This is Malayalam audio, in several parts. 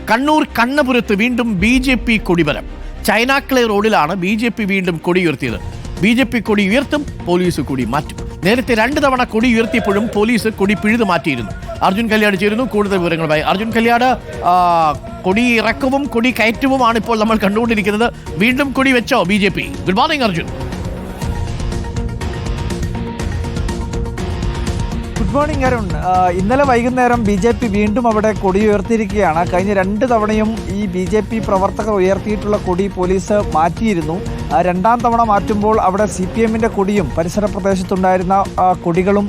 കണ്ണൂർ കണ്ണപുരത്ത് വീണ്ടും BJP കൊടിമരം. ചൈനാക്ലേ റോഡിലാണ് BJP വീണ്ടും കൊടി ഉയർത്തിയത്. BJP കൊടി ഉയർത്തും, പോലീസ് കൊടി മാറ്റും. നേരത്തെ 2 തവണ കൊടി ഉയർത്തിയപ്പോഴും പോലീസ് കൊടി പിഴുതു മാറ്റിയിരുന്നു. അർജുൻ കല്യാട് ചേരുന്നു കൂടുതൽ വിവരങ്ങളുമായി. അർജുൻ കല്യാട്, കൊടി ഇറക്കവും കൊടി കയറ്റവുമാണ് ഇപ്പോൾ നമ്മൾ കണ്ടുകൊണ്ടിരിക്കുന്നത്. വീണ്ടും കൊടി വെച്ചോ BJP? Good morning Arjun. Good morning Arun. ഇന്നലെ വൈകുന്നേരം BJP വീണ്ടും അവിടെ കൊടി ഉയർത്തിയിരിക്കുകയാണ്. കഴിഞ്ഞ 2 തവണയും ഈ BJP പ്രവർത്തകർ ഉയർത്തിയിട്ടുള്ള കൊടി പോലീസ് മാറ്റിയിരുന്നു. 2ാം തവണ മാറ്റുമ്പോൾ അവിടെ CPM-ന്റെ കൊടിയും പരിസര പ്രദേശത്തുണ്ടായിരുന്ന കൊടികളും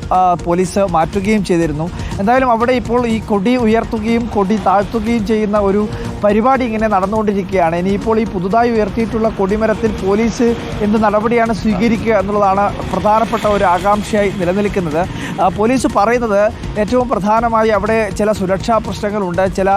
പോലീസ് മാറ്റുകയും ചെയ്തിരുന്നു. എന്തായാലും അവിടെ ഇപ്പോൾ ഈ കൊടി ഉയർത്തുകയും കൊടി താഴ്ത്തുകയും ചെയ്യുന്ന ഒരു പരിപാടി ഇങ്ങനെ നടന്നുകൊണ്ടിരിക്കുകയാണ്. ഇനിയിപ്പോൾ ഈ പുതുതായി ഉയർത്തിയിട്ടുള്ള കൊടിമരത്തിൽ പോലീസ് എന്ത് നടപടിയാണ് സ്വീകരിക്കുക എന്നുള്ളതാണ് പ്രധാനപ്പെട്ട ഒരു ആകാംക്ഷയായി നിലനിൽക്കുന്നത്. പോലീസ് പറയുന്നത് ഏറ്റവും പ്രധാനമായി അവിടെ ചില സുരക്ഷാ പ്രശ്നങ്ങളുണ്ട്, ചില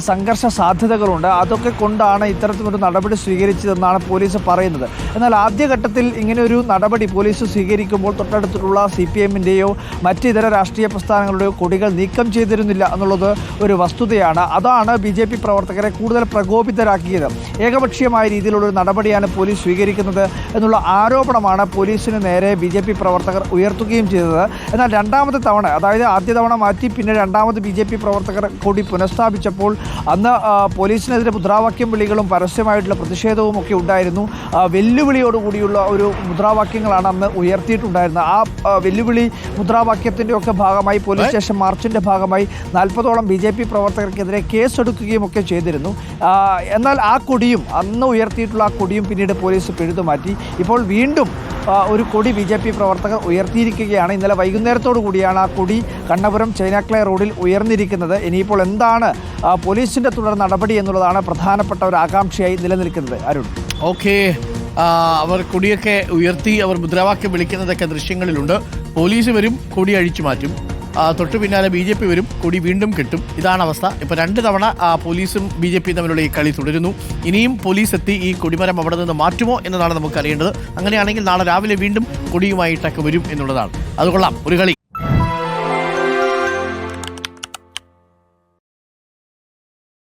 സംഘർഷ സാധ്യതകളുണ്ട്. അതൊക്കെ കൊണ്ടാണ് ഇത്തരത്തിലൊരു നടപടി സ്വീകരിച്ചതെന്നാണ് പോലീസ് പറയുന്നത്. എന്നാൽ ആദ്യഘട്ടത്തിൽ ഇങ്ങനെയൊരു നടപടി പോലീസ് സ്വീകരിക്കുമ്പോൾ തൊട്ടടുത്തുള്ള CPM-ൻ്റെയോ മറ്റിതര രാഷ്ട്രീയ പ്രസ്ഥാനങ്ങളുടെയോ കൊടികൾ നീക്കം ചെയ്തിരുന്നില്ല എന്നുള്ളത് ഒരു വസ്തുതയാണ്. അതാണ് BJP പ്രവർത്തകരെ കൂടുതൽ പ്രകോപിതരാക്കിയത്. ഏകപക്ഷീയമായ രീതിയിലുള്ളൊരു നടപടിയാണ് പോലീസ് സ്വീകരിക്കുന്നത് എന്നുള്ള ആരോപണമാണ് പോലീസിന് നേരെ BJP പ്രവർത്തകർ ഉയർത്തുകയും ചെയ്തത്. എന്നാൽ 2ാമത്തെ തവണ, അതായത് ആദ്യ തവണ മാറ്റി പിന്നെ 2ാമത് BJP പ്രവർത്തകർ കൊടി പുനഃസ്ഥാപിച്ചപ്പോൾ അന്ന് പോലീസിനെതിരെ മുദ്രാവാക്യം വിളികളും പരസ്യമായിട്ടുള്ള പ്രതിഷേധവും ഒക്കെ ഉണ്ടായിരുന്നു. വെല്ലുവിളിയോടുകൂടിയുള്ള ഒരു മുദ്രാവാക്യങ്ങളാണ് അന്ന് ഉയർത്തിയിട്ടുണ്ടായിരുന്നത്. ആ വെല്ലുവിളി മുദ്രാവാക്യത്തിൻ്റെ ഒക്കെ ഭാഗമായി പോലീസ് സ്റ്റേഷൻ മാർച്ചിൻ്റെ ഭാഗമായി 40ഓളം BJP പ്രവർത്തകർക്കെതിരെ കേസെടുക്കുകയും ഒക്കെ ചെയ്തിരുന്നു. എന്നാൽ ആ കൊടിയും അന്ന് ഉയർത്തിയിട്ടുള്ള ആ കൊടിയും പിന്നീട് പോലീസ് പിഴുതു മാറ്റി. ഇപ്പോൾ വീണ്ടും ഒരു കൊടി BJP പ്രവർത്തകർ ഉയർത്തിയിരിക്കുകയാണ്. ഇന്നലെ വൈകുന്നേരത്തോടു കൂടിയാണ് ആ കൊടി കണ്ണപുരം ചൈനാക്ലേ റോഡിൽ ഉയർന്നിരിക്കുന്നത്. ഇനിയിപ്പോൾ എന്താണ് പോലീസിൻ്റെ തുടർ നടപടി എന്നുള്ളതാണ് പ്രധാനപ്പെട്ട ഒരു ആകാംക്ഷയായി നിലനിൽക്കുന്നത്. അരുൺ, ഓക്കെ, അവർ കൊടിയൊക്കെ ഉയർത്തി അവർ മുദ്രാവാക്യം വിളിക്കുന്നതൊക്കെ ദൃശ്യങ്ങളിലുണ്ട്. പോലീസ് വരും, കൊടി അഴിച്ചു മാറ്റും. തൊട്ടു പിന്നാലെ BJP വരും, കൊടി വീണ്ടും കെട്ടും. ഇതാണ് അവസ്ഥ. ഇപ്പോൾ 2 തവണ പോലീസും BJP തമ്മിലുള്ള ഈ കളി തുടരുന്നു. ഇനിയും പോലീസ് എത്തി ഈ കൊടിമരം അവിടെ നിന്ന് മാറ്റുമോ എന്നതാണ് നമുക്ക് അറിയേണ്ടത്. അങ്ങനെയാണെങ്കിൽ നാളെ രാവിലെ വീണ്ടും കൊടിയുമായിട്ടൊക്കെ വരും എന്നുള്ളതാണ്. അത് കൊള്ളാം, ഒരു കളി.